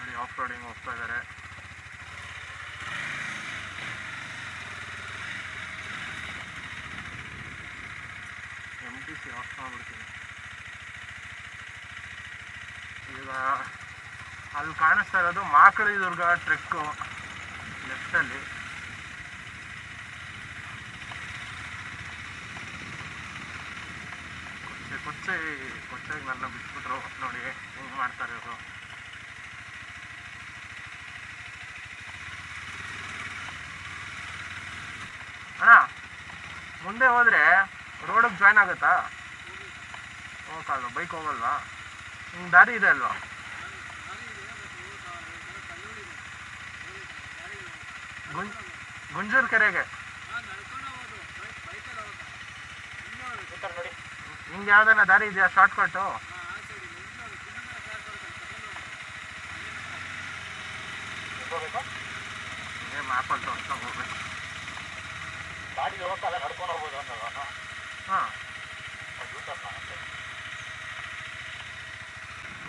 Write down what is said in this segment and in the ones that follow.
ನೋಡಿ off roading ಹೋಗ್ತಾ ಇದ್ದಾರೆ. MTC ಆಫ್ ಮಾಡ್ಬಿಡ್ತೀನಿ. ಈಗ ಅಲ್ಲಿ ಕಾಣಿಸ್ತಾ ಇರೋದು ಮಾಕಳಿ ದುರ್ಗ ಟ್ರೆಕ್ಕು ಲೆಫ್ಟಲ್ಲಿ. ಕೊಚ್ಚೆಗೆ ನನ್ನ ಬಿಟ್ಬಿಟ್ರು ನೋಡಿ ಹೆಂಗೆ ಮಾಡ್ತಾರೆ ಇವರು. ಅಣ್ಣ ಮುಂದೆ ಹೋದರೆ ರೋಡಿಗೆ ಜಾಯ್ನ್ ಆಗುತ್ತಾ? ಹೋಗಲ್ಲ, ಬೈಕ್ ಹೋಗಲ್ವಾ? ಹಿಂಗೆ ದಾರಿ ಇದೆ ಅಲ್ವಾ? ಗುಂಜೂರು ಕೆರೆಗೆ ಹಿಂಗೆ ಯಾವ್ದಾನ ದಾರಿ ಇದೆಯಾ ಶಾರ್ಟ್ ಕಟ್ಟು? ಮ್ಯಾಪಲ್ಲಿ ತೋರಿಸ್ಕೊಂಡು ಹೋಗ್ಬೇಕು. ಗಾಡಿ ಹೋಗಲ್ಲ, ನಡ್ಕೊಂಡು ಹೋಗ್ಬೋದು ಅನ್ನೋದು. ಹಾಂ,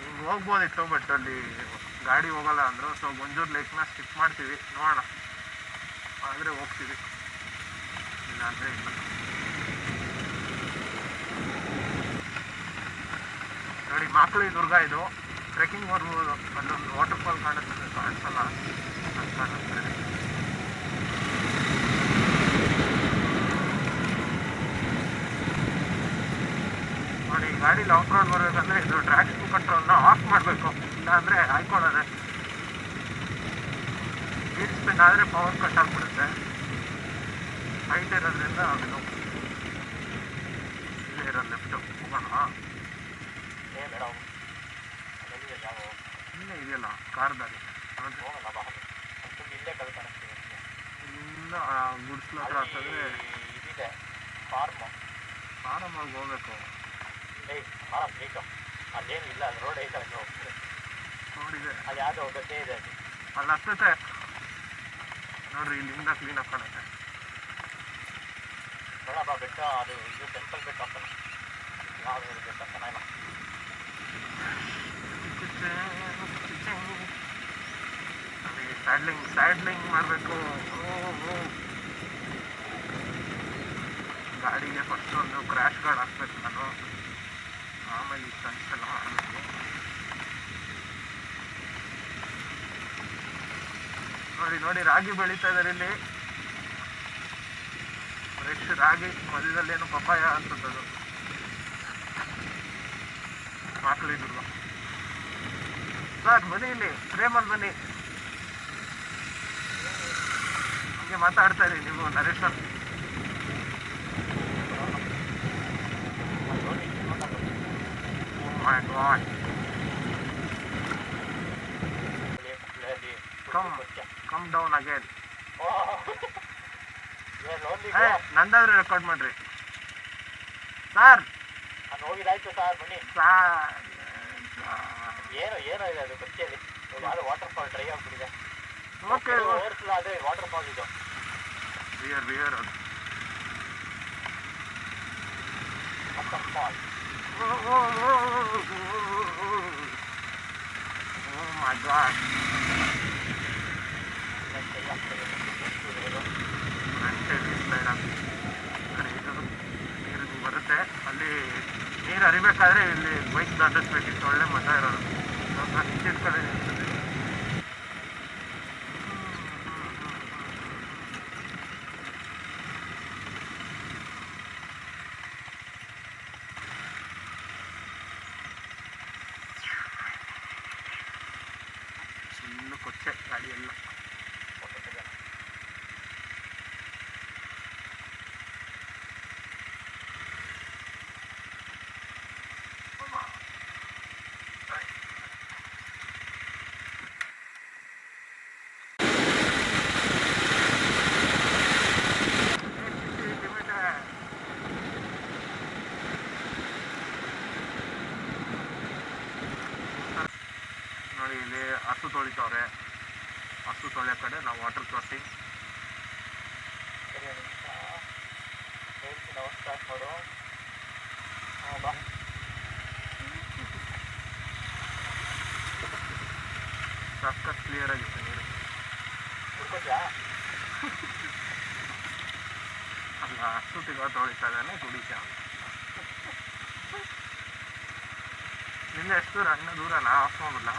ಹಿಂಗೆ ಹೋಗ್ಬೋದಿತ್ತು, ಬಟ್ ಅಲ್ಲಿ ಗಾಡಿ ಹೋಗಲ್ಲ ಅಂದರು. ಸೊ ಗುಂಜೂರು ಲೇಕ್ನ ಸ್ಕಿಪ್ ಮಾಡ್ತೀವಿ, ನೋಡೋಣ. ಆದರೆ ಹೋಗ್ತೀವಿ, ಇಲ್ಲ ಅಂದರೆ ಇಲ್ಲ. ನೋಡಿ ಮಾಕಳಿ ದುರ್ಗ ಇದು. ಟ್ರೆಕ್ಕಿಂಗ್ ಬರ್ಬೋದು. ಅಲ್ಲೊಂದು ವಾಟರ್ ಫಾಲ್ ಕಾಣಿಸ್ತದೆ, ಕಾಣಿಸಲ್ಲ ಅಂತ ಕಾಣಿಸ್ತದೆ. ನೋಡಿ ಗಾಡಿ ಲಾಂಗ್ ರೋಡ್ ಬರಬೇಕಂದ್ರೆ ಇದು ಟ್ರಾಕ್ಷನ್ ಕಂಟ್ರೋಲ್ನ ಆಫ್ ಮಾಡಬೇಕು, ಇಲ್ಲಾಂದರೆ ಹಾಯ್ಕೊಳ್ಳೋದೆ. ಸ್ಪೀಡ್ ಸ್ಪಿನ್ ಆದರೆ ಪವರ್ ಕಟ್ ಆಗಿಬಿಡುತ್ತೆ. ಹೈಟ್ ಇರೋದ್ರಿಂದ ಅದು ಇಲ್ಲೇ ಇರೋದು ಲೆಫ್ಟು ಹೋಗೋಣ. ಇಲ್ಲೇ ಇದೆಯಲ್ಲ ಕಾರ್ ದಾರಿ, ಇಲ್ಲಿಂದ ಗುಡ್ಸ್ಲ ಹತ್ರ ಆಗ್ತದೆ. ಇದಿದೆ ಫಾರಮ್ಗೆ ಹೋಗ್ಬೇಕು. ಅಲ್ಲೇನು ಇಲ್ಲ, ಅಲ್ಲಿ ರೋಡ್ ಐತೆ, ಅಲ್ಲಿ ಹೋಗ್ತದೆ. ನೋಡಿದೆ, ಅಲ್ಲಿ ಯಾವುದೋ ಗದ್ದೆ ಇದೆ, ಅಲ್ಲಿ ಹತ್ತತೆ ನೋಡ್ರಿ. ಇಲ್ಲಿಂದ ಕ್ಲೀನಾಗಿ ಕಾಣುತ್ತೆ. ನೋಡಪ್ಪ ಬೆಟ್ಟ, ಅದು ಇದು ಟೆಂಪಲ್ ಬೆಟ್ಟ ಅಂತ. ಯಾವುದು ಬೆಟ್ಟ ಚೆನ್ನಾಗಿಲ್ಲ. ಸ್ಯಾಡ್ಲಿಂಗ್ ಮಾಡಬೇಕು. ಗಾಡಿಗೆ ಫಸ್ಟ್ ಒಂದು ಕ್ರ್ಯಾಶ್ ಗಾರ್ಡ್ ಹಾಕ್ಬೇಕು ನಾನು, ಆಮೇಲೆ ಈ ಸ್ಟಂಟ್ಸ್ ಎಲ್ಲ ಮಾಡಬೇಕು. ನೋಡಿ ರಾಗಿ ಬೆಳೀತಾ ಇದ್ದಾರೆ ಇಲ್ಲಿ. ಫ್ರೆಶ್ ರಾಗಿ, ಮಧ್ಯದಲ್ಲೇನು ಪಪ್ಪಾಯ ಅಂತದ್ದು. ಮಾಕಳಿ ದುರ್ಗ. ಸರ್ ಬನ್ನಿ, ಇಲ್ಲಿ ಫ್ರೇಮಲ್ಲಿ ಬನ್ನಿ. ಹಂಗೆ ಮಾತಾಡ್ತಾ ಇರಿ ನೀವು Naresh sir. Oh my God. Come down again. ನಂದಾದ್ರೆ ರೆಕಾರ್ಡ್ ಮಾಡ್ರಿ ಸರ್. ಹೋಗಿದಾಯ್ತು ಸರ್, ಬನ್ನಿ ಸರ್. ಏನೋ ಇದೆ ಅದು ಕೊಚ್ಚೆಯಲ್ಲಿ ಯಾವುದು ವಾಟರ್ ಫಾಲ್ ಡ್ರೈ ಆಗಿಬಿಟ್ಟಿದೆ. ಓಕೆ, ಓಡಿಸಲ್ಲ, ಅದೇ ವಾಟರ್ ಫಾಲ್ ಇದು. Beer waterfall. Oh my God. ನೀರು ಬರುತ್ತೆ, ಅಲ್ಲಿ ನೀರು ಹರಿಬೇಕಾದ್ರೆ ಇಲ್ಲಿ ಬೈಕ್ ದಾಟಿಸ್ಬೇಕಿತ್ತು. ಒಳ್ಳೆ ಮಜಾ ಇರೋದು. ಹಿಂದಿನ ಕಡೆ ನಿಲ್ತದೆ. ಫುಲ್ಲು ಕೊಚ್ಚೆ ಗಾಡಿ ಎಲ್ಲ. ನೋಡಿ ಇಲ್ಲಿ ಹಸು ತೊಳಿತವ್ರೆ. ಹಸು ತೊಳೆಯೋ ಕಡೆ ನಾವು ವಾಟರ್ ಕ್ರಾಸಿಂಗ್. ಸ್ಟಾರ್ಟ್ ಮಾಡು. ಸಖತ್ ಕ್ಲಿಯರ್ ಆಗಿತ್ತು ನೀರು. ಅಲ್ಲ ಸುತ್ತಿಗೆ ತೊಳಿತಾ ಇದ್ದಾನೆ ಕುಡಿತ. ನಿನ್ನೆ ಎಷ್ಟು ದೂರ? ಇನ್ನೂ ದೂರನಾ? ಆಫ್ ಮಾಡ್ಬಿಡ್ಲ?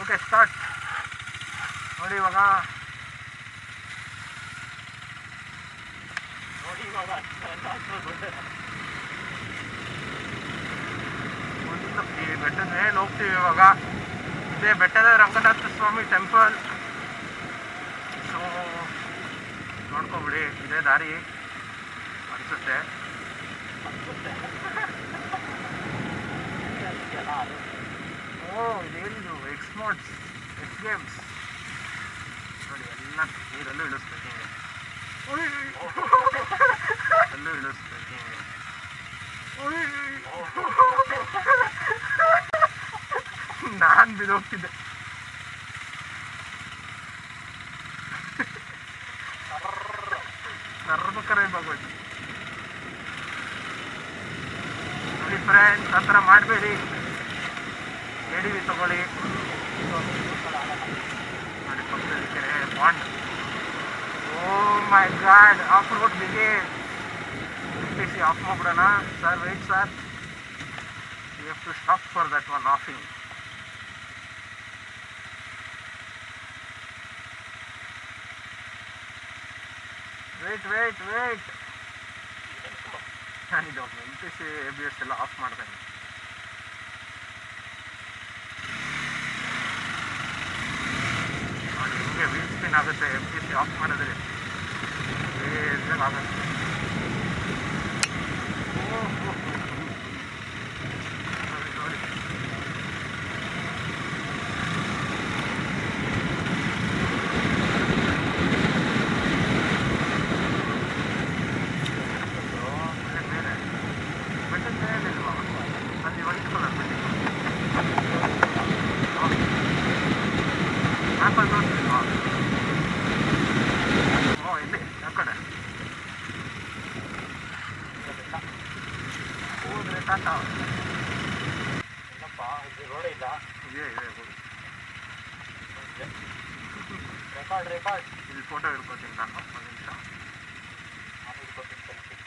ಓಕೆ ಸ್ಟಾರ್ಟ್ ನೋಡಿ ಇವಾಗ. ಈ ಬೆಟ್ಟದ ಮೇಲೆ ಹೋಗ್ತೀವಿ ಇವಾಗ. ಇದೇ ಬೆಟ್ಟದ ರಂಗನಾಥ ಸ್ವಾಮಿ ಟೆಂಪಲ್. ಸೊ ನೋಡ್ಕೊಬಿಡಿ, ಇದೇ ದಾರಿ ಅನಿಸುತ್ತೆ. ಓ ಇದೇನಿದು ಎಕ್ಸ್ ಗೇಮ್ಸ್ ನೋಡಿ. ಎಲ್ಲ ನೀರಲ್ಲೂ ಇಳಿಸ್ಬೇಕು ಹಿಂಗೆ, ಅಲ್ಲೂ ಇಳಿಸ್ಬೇಕು ಹಿಂಗೆ. ನಾನು ಬಿದ್ದೋಗ್ತಿದ್ದೆ. ಸರ್ವಕರ ಬಾಗೋಯ್ತು ನೋಡಿ ಫ್ರೆಂಡ್ಸ್. ಆ ಥರ ಮಾಡಬೇಡಿ, ಎಡಿವಿ ತಗೊಳ್ಳಿ. ನೋಡಿ ಪಕ್ಕದಲ್ಲಿ ಕೆರೆ ಬಾಂಡ್. Oh my god, off road ಬಿಗಿ. ಸಿ ಆಫ್ ಮಾಡ್ಬಿಡೋಣ sir. Wait sir, you have to stop for that one ಆಫಿಂಗ್. ವೇಟ್ ನಾನಿದು MPC ABS ಎಲ್ಲ ಆಫ್ ಮಾಡ್ತೇನೆ. ನೋಡಿ ಹಿಂಗೆ ವೀಲ್ ಸ್ಪಿನ್ ಆಗುತ್ತೆ MPC ಆಫ್ ಮಾಡಿದ್ರೆ. ಆಗುತ್ತೆ. ನೋಡಿ ಅಲ್ಲಿ ವೈಟ್ ಕಲರ್ ಬಿಲ್ಡಿಂಗ್ ಆ್ಯಪಲ್ ತೋರಿಸ್ತಿಲ್ವಾ? ಓ ಇಲ್ಲಿ ಆ ಕಡೆ ಹೋದ್ರೆ ಟಾಟಾ. ಏನಪ್ಪ ಇಲ್ಲಿ ರೋಡೇ ಇಲ್ಲ. ಇದೆ ರೆಕಾರ್ಡ್ ಇಲ್ಲಿ ಫೋಟೋ ಹಿಡ್ಕೊತೀನಿ ನಾನು. ಒಂದು ನಿಮಿಷ ಹಿಡ್ಕೊತೀನಿ.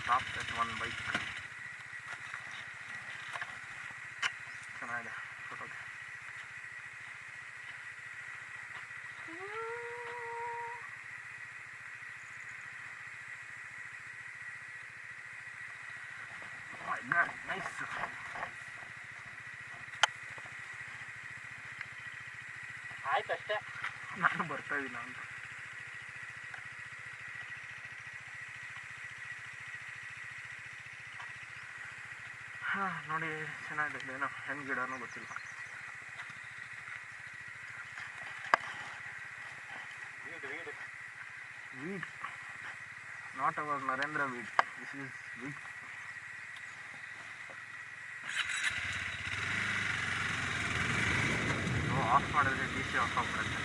Stop that one bike. ಚೆನ್ನಾಗಿದೆ ಫೋಟೋಗೆ. ನೈಸ್. ಆಯ್ತಷ್ಟೇ, ನಾನು ಬರ್ತಾ ಇದ್ದೀನಿ ಅಂತ. ಹಾಂ ನೋಡಿ ಚೆನ್ನಾಗಿದೆ. ಏನೋ ಹೆಣ್ಣು ಗಿಡನೂ ಗೊತ್ತಿಲ್ಲ. Weed not hour Narendra weed, this is weed. Of ಮಾಡಿದ್ರೆ DC ಆಫ್ ಆಗ್ಬಿಡುತ್ತೆ.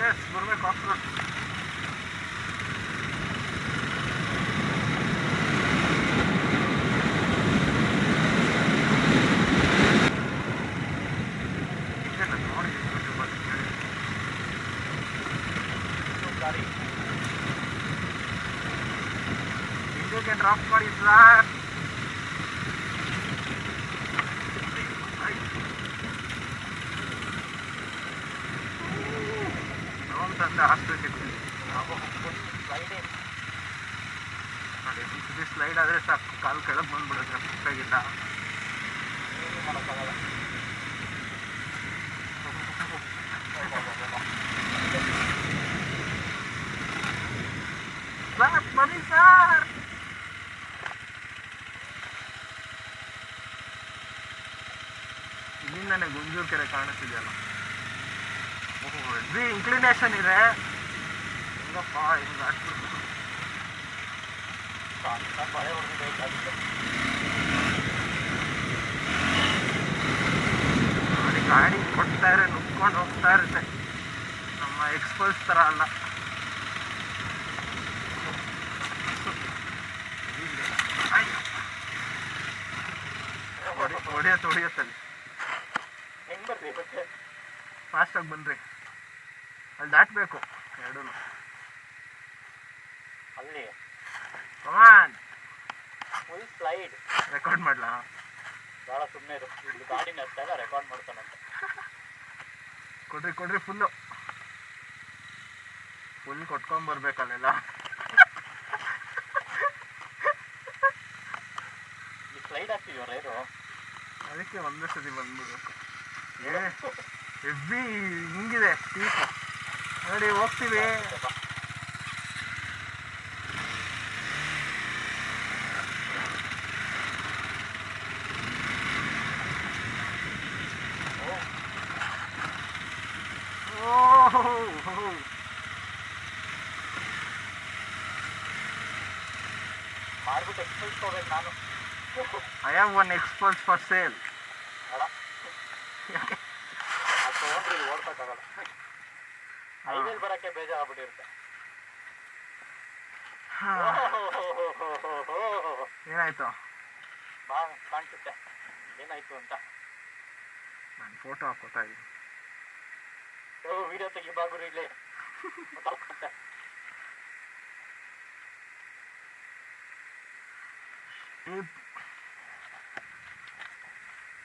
ಎಸ್ ಬರ್ಬೇಕು ಆಫ್ ರೋಡ್. ಇಂಡಿಯಾಗೆ ಡ್ರಾಪ್ ಮಾಡಿ ಸರ್. ತಂದೆ ಹಾಸ್ಪಿಟಲ್ ನೋಡಿ. ಬಿಸಿ ಸ್ಲೈಡ್ ಆದರೆ ಸಾಕು, ಕಾಲು ಕೆಳಗೆ ಬಂದ್ಬಿಡುತ್ತೆ. ಫಿಕ್ಸಾಗಿಲ್ಲ, ಏನು ಮಾಡೋಕ್ಕಾಗಲ್ಲ. ಗುಂಜೂರು ಕೆರೆ ಕಾಣಿಸ್ತಿದೆಯಲ್ಲ. ಹೆವಿ ಇನ್ಕ್ಲಿನೇಷನ್ ಇದೆ. ಹೆಂಗಪ್ಪ ಹಿಂಗೆ ಹಾಕ್ಬಿಡ್ತು. ಗಾಡಿ ಕೊಡ್ತಾ ಇದ್ರೆ ನುಗ್ಕೊಂಡು ಹೋಗ್ತಾ ಇರುತ್ತೆ. ನಮ್ಮ ಎಕ್ಸ್ಪಲ್ಸ್ ಥರ ಅಲ್ಲ. ಹೊಡಿಯತ್ತಲ್ಲಿ. ಹೆಂಗ್ ಬರ್ರಿ ಮತ್ತೆ ಫಾಸ್ಟಾಗಿ ಬನ್ರಿ. ಅಲ್ಲಿ ದಾಟಬೇಕು ಎರಡೂ. ಅಲ್ಲಿ ಕಮಾನ್. ಫುಲ್ ಸ್ಲೈಡ್ ರೆಕಾರ್ಡ್ ಮಾಡ್ಲಾ? ಭಾಳ ಸುಮ್ಮನೆ ಇರು. ಇಲ್ಲಿ ಗಾಡಿ ನಡೆಸ್ದಾಗ ರೆಕಾರ್ಡ್ ಮಾಡ್ತಾನಂತ. ಕೊಡ್ರಿ ಫುಲ್ಲು. ಫುಲ್ ಕೊಟ್ಕೊಂಬರ್ಬೇಕಲ್ಲೆಲ್ಲ. ಈ ಸ್ಲೈಡ್ ಹಾಕ್ತಿದ್ಯೋ ರೈರು, ಅದಕ್ಕೆ ಒಂದೇ ಸತಿ ಬಂದ್ಬಿಡ್ಬೇಕು. ಹೆವಿ ಹಿಂಗಿದೆ ಟೀಪ್. ನೋಡಿ ಹೋಗ್ತೀವಿ. ಮಾಡ್ಬಿಟ್ಟು ಎಕ್ಸ್ಪಲ್ಸ್ ಹೋಗ್ಬೇಕು ನಾನು. I have one Xpulse for sale. ಅಲ್ಲ ಅದು ತೊಗೊಂಡ್ರೆ ಇಲ್ಲಿ ಓಡ್ಸೋಕ್ಕಾಗಲ್ಲ. ಹೈವೇಲಿ ಬರೋಕ್ಕೆ ಬೇಜಾರಾಗ್ಬಿಟ್ಟಿರುತ್ತೆ. ಏನಾಯ್ತು? ಬಾ ಕಾಣಿಸುತ್ತೆ ಏನಾಯ್ತು ಅಂತ. ನಾನು ಫೋಟೋ ಹಾಕೋತಾ ಇದ್ದೀನಿ. ವಿಡಿಯೋ ತೆಗಿ ಬಾಗುರು ಇಲ್ಲಿ.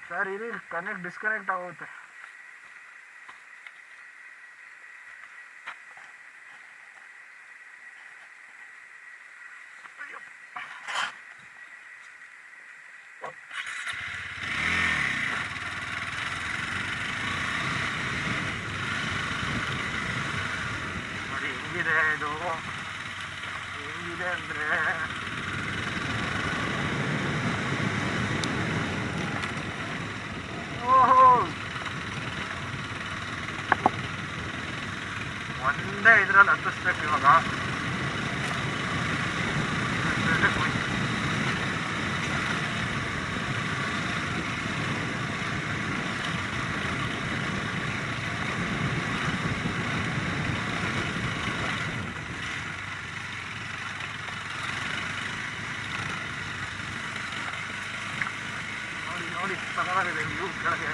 ಸರ್ ಇರಿ, ಡಿಸ್ಕನೆಕ್ಟ್ ಆಗುತ್ತೆ. ನೋಡಿ ಹೆಂಗಿದೆ ಇದು. ಹೆಂಗಿದೆ ಅಂದರೆ ಒಂದೇ ಇದ್ರಲ್ಲಿ ಹತ್ತಿಸ್ಬೇಕು ಇವಾಗ. ನೋಡಿ ಸಗವಾಗಿದೆ ವ್ಯೂ ಕೆಳಗೆ.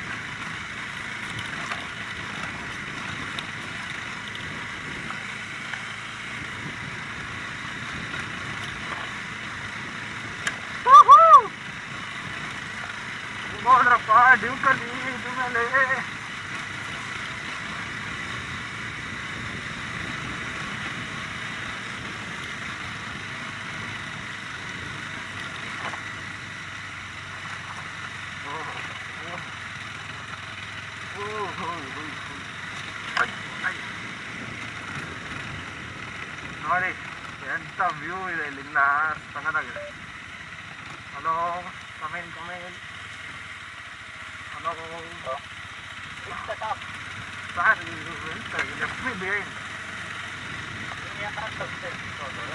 ನೋಡ್ರಪ್ಪ ಡ್ಯೂಕಲ್ಲಿ ಇದ್ರ ಮೇಲೆ ನೋಡಿ ಎಂಥ ವ್ಯೂ ಇದೆ ಇಲ್ಲಿಂದ. ಸಗದಾಗಿದೆ. Hello come on. ಹಲೋ ಸರ್, ಇದು ಎಂತ ಲೆಫ್ಟ್ ಮೀ ಬಿಹೈಂಡ್.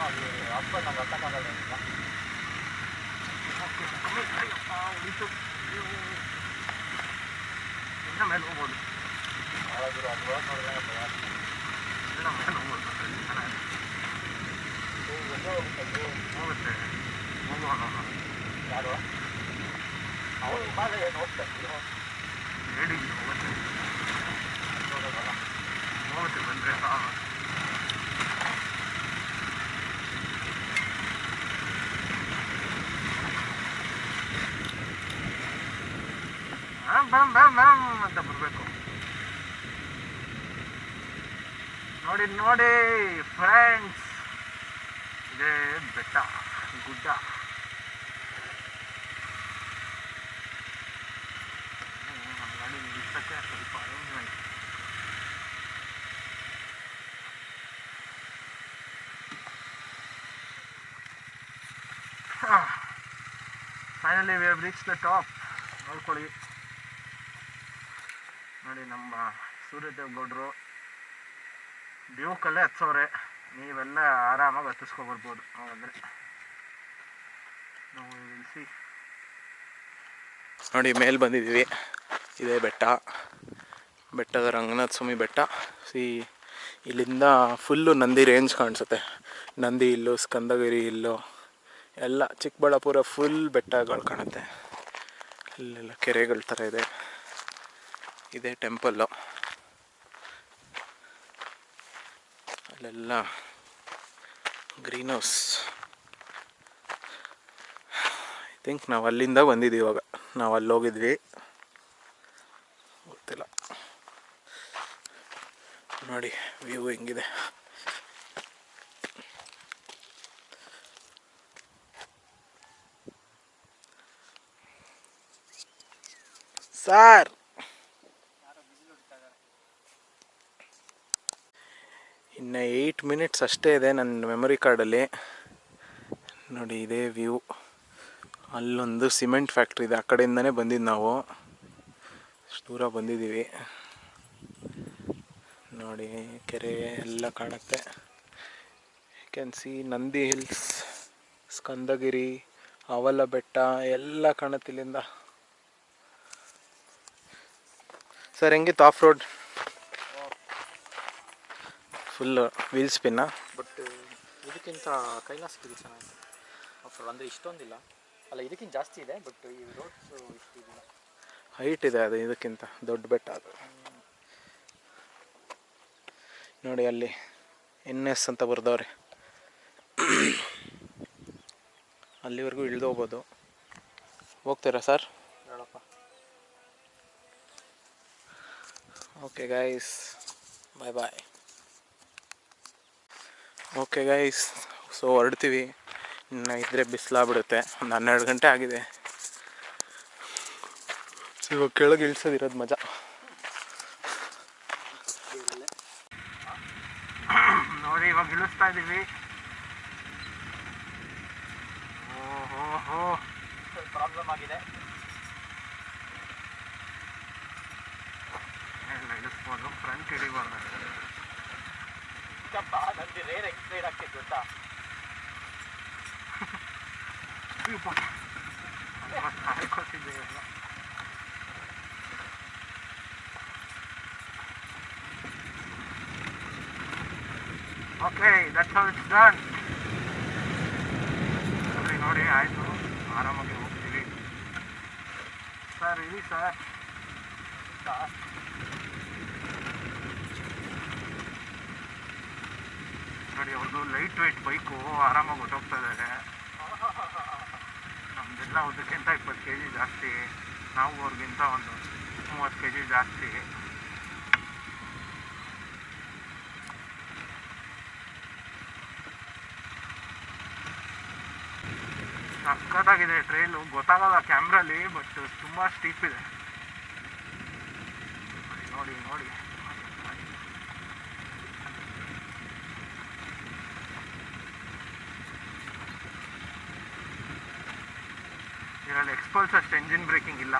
ಅಲ್ಲಿ ಹಾಸ್ಪಿಟಲ್ ನಂಗೆ ಹತ್ತಕ್ಕಾಗಲ್ಲ ಈಗ. ಓಕೆ ಅಯ್ಯಪ್ಪ ಉಳಿತು. ಇನ್ನ ಮೇಲೆ ಹೋಗ್ಬೋದು. ಭಾಳ ದೂರ ಅದು ಒಳಗೆ ನೋಡಿದ್ರೆ ಭಯ. ಇನ್ನ ಮೇಲೆ ಹೋಗ್ಬೋದು. ಚೆನ್ನಾಗಿ ಹೋಗುತ್ತೆ. ಹೋಗೋಣ. ಯಾರು ಅವನು ಹಿಮಾಲಯ ಏನು ಹೋಗ್ತಾಯಿದ್ರು ಹೇಳಿ ಹೋಗುತ್ತೆ. ಹೋಗುತ್ತೆ ಬಂದರೆ ಬಮ್ ಅಂತ ಬರಬೇಕು. ನೋಡಿ ಫ್ರೆಂಡ್ಸ್, ಇದೇ ಬೆಟ್ಟ ಗುಡ್ಡ. ನಮ್ಮ ಗಾಡಿ ನಿಲ್ಲಿಸೋಕ್ಕೆ ಸ್ವಲ್ಪ arrangement. Finally we have reach the top. ನೋಡ್ಕೊಳ್ಳಿ ನೋಡಿ ನಮ್ಮ ಸೂರ್ಯದೇವ್ ಗೌಡ್ರು ಡ್ಯೂಕಲ್ಲೇ ಹತ್ಸವ್ರೆ. ನೀವೆಲ್ಲ ಆರಾಮಾಗಿ ಹತ್ತಿಸ್ಕೊಬರ್ಬೋದು ಹಾಗಾದರೆ. ನಾವು ಇಳಿಸಿ ನೋಡಿ ಮೇಲೆ ಬಂದಿದ್ದೀವಿ. ಇದೇ ಬೆಟ್ಟದ ರಂಗನಾಥ ಸ್ವಾಮಿ ಬೆಟ್ಟ. ಇಲ್ಲಿಂದ ಫುಲ್ಲು ನಂದಿ ರೇಂಜ್ ಕಾಣಿಸುತ್ತೆ. ನಂದಿ ಹಿಲ್ಲು, ಸ್ಕಂದಗಿರಿ ಹಿಲ್ಲು ಎಲ್ಲ ಚಿಕ್ಕಬಳ್ಳಾಪುರ ಫುಲ್ ಬೆಟ್ಟಗಳು ಕಾಣುತ್ತೆ. ಇಲ್ಲೆಲ್ಲ ಕೆರೆಗಳ ಥರ ಇದೆ. ಇದೇ ಟೆಂಪಲ್ಲು. ಅಲ್ಲೆಲ್ಲ ಗ್ರೀನ್ ಹೌಸ್. ಐ ಥಿಂಕ್ ನಾವು ಅಲ್ಲಿಂದ ಬಂದಿದ್ದೀವಿ. ಇವಾಗ ನಾವು ಅಲ್ಲಿ ಹೋಗಿದ್ವಿ, ಗೊತ್ತಿಲ್ಲ. ನೋಡಿ ವ್ಯೂ ಹೆಂಗಿದೆ. ಸಾರ್ ಇನ್ನು 8 ಮಿನಿಟ್ಸ್ ಅಷ್ಟೇ ಇದೆ ನನ್ನ ಮೆಮೊರಿ ಕಾರ್ಡಲ್ಲಿ. ನೋಡಿ ಇದೇ ವ್ಯೂ. ಅಲ್ಲೊಂದು ಸಿಮೆಂಟ್ ಫ್ಯಾಕ್ಟ್ರಿ ಇದೆ, ಆ ಕಡೆಯಿಂದನೇ ಬಂದಿದ್ದು ನಾವು. ಅಷ್ಟು ದೂರ ಬಂದಿದ್ದೀವಿ. ನೋಡಿ ಕೆರೆ ಎಲ್ಲ ಕಾಣುತ್ತೆ. You can see Nandi Hills, Skandagiri, Avala Betta ಎಲ್ಲ ಕಾಣುತ್ತೆ ಇಲ್ಲಿಂದ. ಸರ್ ಹೆಂಗಿತ್ತು ಆಫ್ ರೋಡ್? ಫುಲ್ ವೀಲ್ ಸ್ಪಿನ್ನ. ಬಟ್ ಇದಕ್ಕಿಂತ ಕೈಲಾಸಗಿರಿ ಚೆನ್ನಾಗಿದೆ ಆಫ್ ರೋಡ್. ಅಂದರೆ ಇಷ್ಟೊಂದಿಲ್ಲ ಅಲ್ಲ, ಇದಕ್ಕಿಂತ ಜಾಸ್ತಿ ಇದೆ. ಬಟ್ ಈ ರೋಡ್ಸು ಇಷ್ಟಿಲ್ಲ, ಹೈಟ್ ಇದೆ. ಅದು ಇದಕ್ಕಿಂತ ದೊಡ್ಡ ಬೆಟ್ಟ ಅದು. ನೋಡಿ ಅಲ್ಲಿ NS ಅಂತ ಬರ್ದವ್ರೆ. ಅಲ್ಲಿವರೆಗೂ ಇಳಿದು ಹೋಗ್ಬೋದು. ಹೋಗ್ತೀರಾ ಸರ್? ಹೇಳಪ್ಪ. Okay guys, bye. Okay guys, so ಹೊರಡ್ತೀವಿ. ಇನ್ನು ಇದ್ದರೆ ಬಿಸಿಲಾಗ್ಬಿಡುತ್ತೆ. ಒಂದು 12 ಗಂಟೆ ಆಗಿದೆ. ಸೊ ಇವಾಗ ಕೆಳಗೆ ಇಳಿಸೋದಿರೋದು ಮಜಾ. ನೋಡಿ ಇವಾಗ ಇಳಿಸ್ತಾ ಇದ್ದೀವಿ. ಓಹೋ ಪ್ರಾಬ್ಲಮ್ ಆಗಿದೆ. ಎಲ್ಲ ಇಳಿಸ್ಬೋದು, ಫ್ರಂಟ್ ಹಿಡಿಬಾರ್ದು. ನನಗೆ ರೇರ್ ಎಕ್ಸ್ಪ್ಲೈನ್ ಆಗ್ತಿತ್ತು ಗೊತ್ತಾ. ಹಾಕೋತಿದ್ದೆ ಎಲ್ಲ. Okay, that's how it's done. ನೋಡಿ ಆಯಿತು, ಆರಾಮಾಗಿ ಹೋಗ್ತೀವಿ. ಸರ್ ಇರಿ ಸರ್. ನೋಡಿ ಅವ್ರದ್ದು ಲೈಟ್ ವೆಯ್ಟ್ ಬೈಕು ಆರಾಮಾಗಿ ಹೊಟ್ಟೋಗ್ತಾ ಇದ್ದಾರೆ. ನಮ್ಮದೆಲ್ಲ ಅದಕ್ಕಿಂತ 20 kg ಜಾಸ್ತಿ, ನಾವು ಅವ್ರಿಗಿಂತ ಒಂದು 30 kg ಜಾಸ್ತಿ. ಸಕ್ಕತ್ತಾಗಿದೆ ಟ್ರೈಲು. ಗೊತ್ತಾಗಲ್ಲ ಕ್ಯಾಮ್ರಲ್ಲಿ, ಬಟ್ ತುಂಬ ಸ್ಟೀಪ್ ಇದೆ. ನೋಡಿ ಇದರಲ್ಲಿ ಎಕ್ಸ್ಪಲ್ಸ್ ಅಷ್ಟು ಎಂಜಿನ್ ಬ್ರೇಕಿಂಗ್ ಇಲ್ಲ.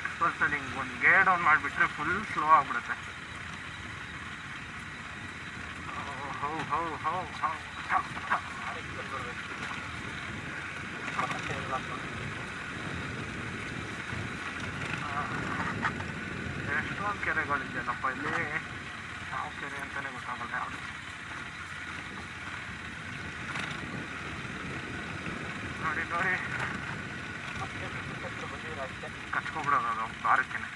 ಎಕ್ಸ್ಪಲ್ಸಲ್ಲಿ ಹಿಂಗೆ ಒಂದು ಗೇರ್ ಡೌನ್ ಮಾಡಿಬಿಟ್ರೆ ಫುಲ್ ಸ್ಲೋ ಆಗಿಬಿಡುತ್ತೆ. ಎಷ್ಟೊಂದು ಕೆರೆಗಳಿದೆಯಲ್ಲಪ್ಪ ಇಲ್ಲಿ. ಯಾವ ಕೆರೆ ಅಂತಲೇ ಗೊತ್ತಾಗಲ್ಲ ಯಾವುದು. ನೋಡಿ ಕಚ್ಕೊಬಿಡೋದು ಅದು ಬಾರಕ್ಕೇನೆ.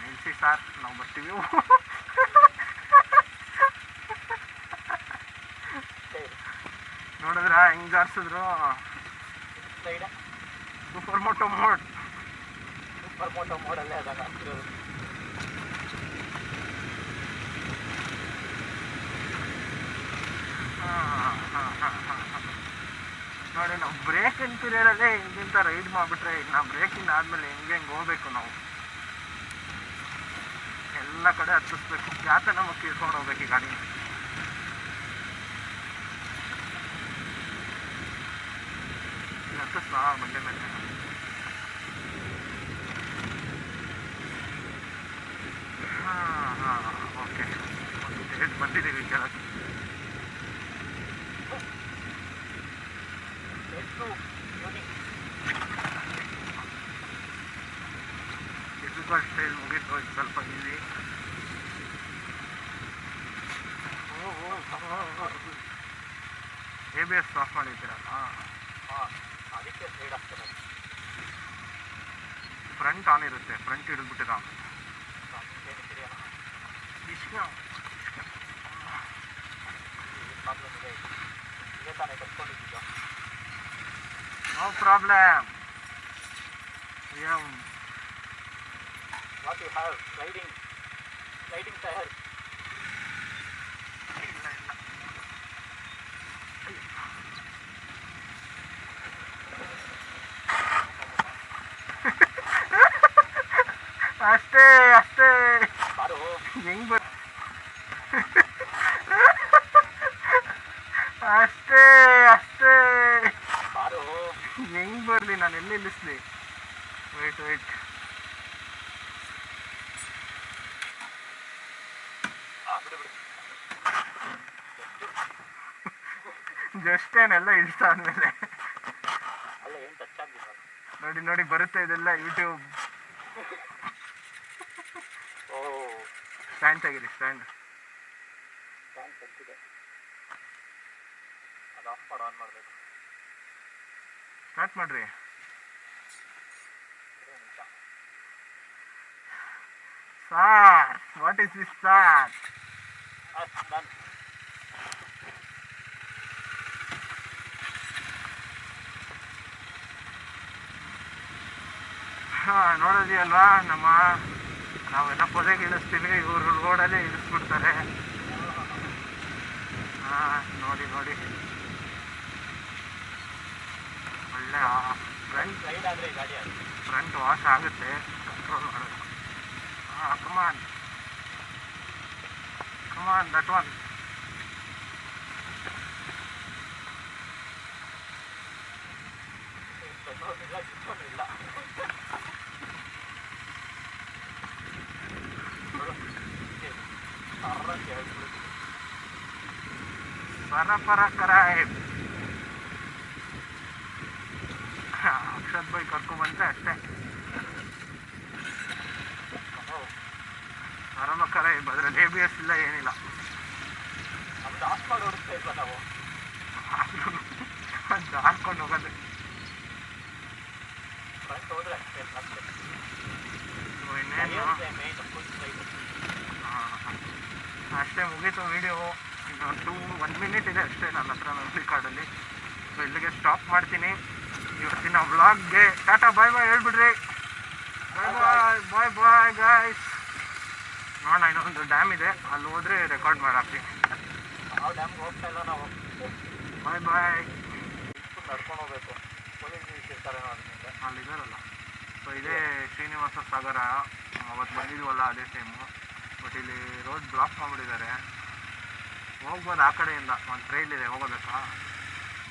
ನಿಲ್ಲಿಸಿ ಸಾರ್, ನಾವು ಬರ್ತೀವಿ. ನೋಡಿದ್ರ ಹೆಂಗ್ ಜಾರಿಸಿದ್ರು. ಸೂಪರ್ ಮೋಟೋ ಮೋಡಲ್ಲೇ ಅದಾಗ ಆಗ್ತಿರೋದು. ನೋಡಿ ನಾವು ಬ್ರೇಕಿಂಗ್ ಪೀರಿಯಡಲ್ಲೇ ಹಿಂಗಿಂತ ರೈಡ್ ಮಾಡಿಬಿಟ್ರೆ, ನಾವು ಬ್ರೇಕಿಂಗ್ ಆದಮೇಲೆ ಹೆಂಗೆ ಹೋಗ್ಬೇಕು. ನಾವು ಎಲ್ಲ ಕಡೆ ಹತ್ತಿಸ್ಬೇಕು. ಯಾಕೆ ನಮಗೆ ಕಿರ್ಕೊಂಡು ಹೋಗ್ಬೇಕು ಈ ಗಾಡಿ. ಹತ್ತಿಸ್ತಾ ಬಂಡೆ ಮೇಲೆ. ಹಾಂ ಓಕೆ, ಒಂದು ಸ್ಟೇಜ್ ಬಂದಿದ್ದೀವಿ ಕೆಳಗೆ. ಡಿಫಿಕಲ್ಟ್ ಸ್ಟೇಜ್ ಮುಗೀತು, ಇದು ಸ್ವಲ್ಪ ಈಸಿ. ABS ಆಫ್ ಮಾಡಿದ್ದೀರಲ್ಲ, ಅದಕ್ಕೆ ಸೈಡ್ ಆಗ್ತದೆ. ಫ್ರಂಟ್ ಆನ್ ಇರುತ್ತೆ, ಫ್ರಂಟ್ ಹಿಡಿದ್ಬಿಟ್ಟಿರ no problem. What you have sliding tyre? ಇಲ್ಲ ಅಷ್ಟೇ ಹೆಂಗ್ ಅಷ್ಟೇ ಹೆಂಗ್ ಬರ್ಲಿ, ನಾನು ಎಲ್ಲಿ ನಿಲ್ಲಿಸ್ಲಿ? ವೇಟ್ ಜಸ್ಟ್ ಏನೆಲ್ಲ ಇಷ್ಟ ಆದ್ಮೇಲೆ ನೋಡಿ ಬರುತ್ತೆ ಇದೆಲ್ಲ ಯೂಟ್ಯೂಬ್. ಸ್ಟ್ಯಾಂಡ್ ತೆಗೀರಿ, ಸ್ಟ್ಯಾಂಡ್ ಅದು ಆಫ್ ಆನ್ ಮಾಡಬೇಕು. ಸ್ಟಾರ್ಟ್ ಮಾಡ್ರಿ. Sir, what is this sir? ನೋಡೋದಿ ಅಲ್ವಾ, ನಾವೆಲ್ಲ ಪೊದೆಗೆ ಇಳಿಸ್ತೀವಿ, ಇವರು ರೋಡಲ್ಲೇ ಇಳಿಸ್ಬಿಡ್ತಾರೆ. ನೋಡಿ ಒಳ್ಳೆ ಫ್ರಂಟ್ ವಾಶ್ ಆಗುತ್ತೆ, ಕಂಟ್ರೋಲ್ ಮಾಡಬೇಕು. ಕಮಾನ್ ದಟ್ ಒನ್. ಅಕ್ಷತ್ ಬೈ ಕರ್ಕೊಂಡ್ಬಂದ್ರೆ ಅಷ್ಟೇ. ಸರಮಕ್ಕರ ಅದ್ರಲ್ಲಿ ABS ಇಲ್ಲ, ಏನಿಲ್ಲ. ಜಾರ್ಕೊಂಡು ಹೋಗೋದು. ಇನ್ನೇನು ಅಷ್ಟೇ, ಮುಗೀತು ವಿಡಿಯೋ. ಇನ್ನೊಂದು 1 ಮಿನಿಟ್ ಇದೆ ಅಷ್ಟೇ ನನ್ನ ಹತ್ರ ಮೆಮರಿ ಕಾರ್ಡಲ್ಲಿ. ಸೊ ಇಲ್ಲಿಗೆ ಸ್ಟಾಪ್ ಮಾಡ್ತೀನಿ ಇವತ್ತಿನ ವ್ಲಾಗ್ಗೆ. ಟಾಟಾ ಬಾಯ್ ಹೇಳ್ಬಿಡ್ರಿ. Bye guys. ನೋಡೋಣ, ಇನ್ನೊಂದು ಡ್ಯಾಮ್ ಇದೆ, ಅಲ್ಲಿ ಹೋದ್ರೆ ರೆಕಾರ್ಡ್ ಮಾಡಾಕ್ತೀನಿ. ಬಾಯ್. ನಡ್ಕೊಂಡು ಹೋಗ್ಬೇಕು, ಅಲ್ಲಿದ್ದಾರಲ್ಲ. ಸೊ ಇದೇ ಶ್ರೀನಿವಾಸ ಸಾಗರ, ಅವತ್ತು ಬಂದಿದ್ವಲ್ಲ ಅದೇ ಟೈಮು. ಬಟ್ ಇಲ್ಲಿ ರೋಡ್ ಬ್ಲಾಕ್ ಮಾಡಿಬಿಟ್ಟಿದ್ದಾರೆ. ಹೋಗ್ಬೋದು ಆ ಕಡೆಯಿಂದ, ಒಂದು ಟ್ರೈಲ್ ಇದೆ, ಹೋಗೋಬೇಕಾ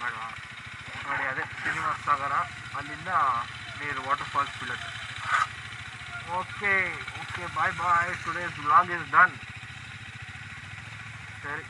ಬೇಡವಾ? ನೋಡಿ ಅದೇ ಶ್ರೀನಿವಾಸ ಸಾಗರ, ಅಲ್ಲಿಂದ ನೀರು ವಾಟರ್ ಫಾಲ್ಸ್ ಬೀಳುತ್ತೆ. Okay bye. Today's vlog is done. ಸರಿ.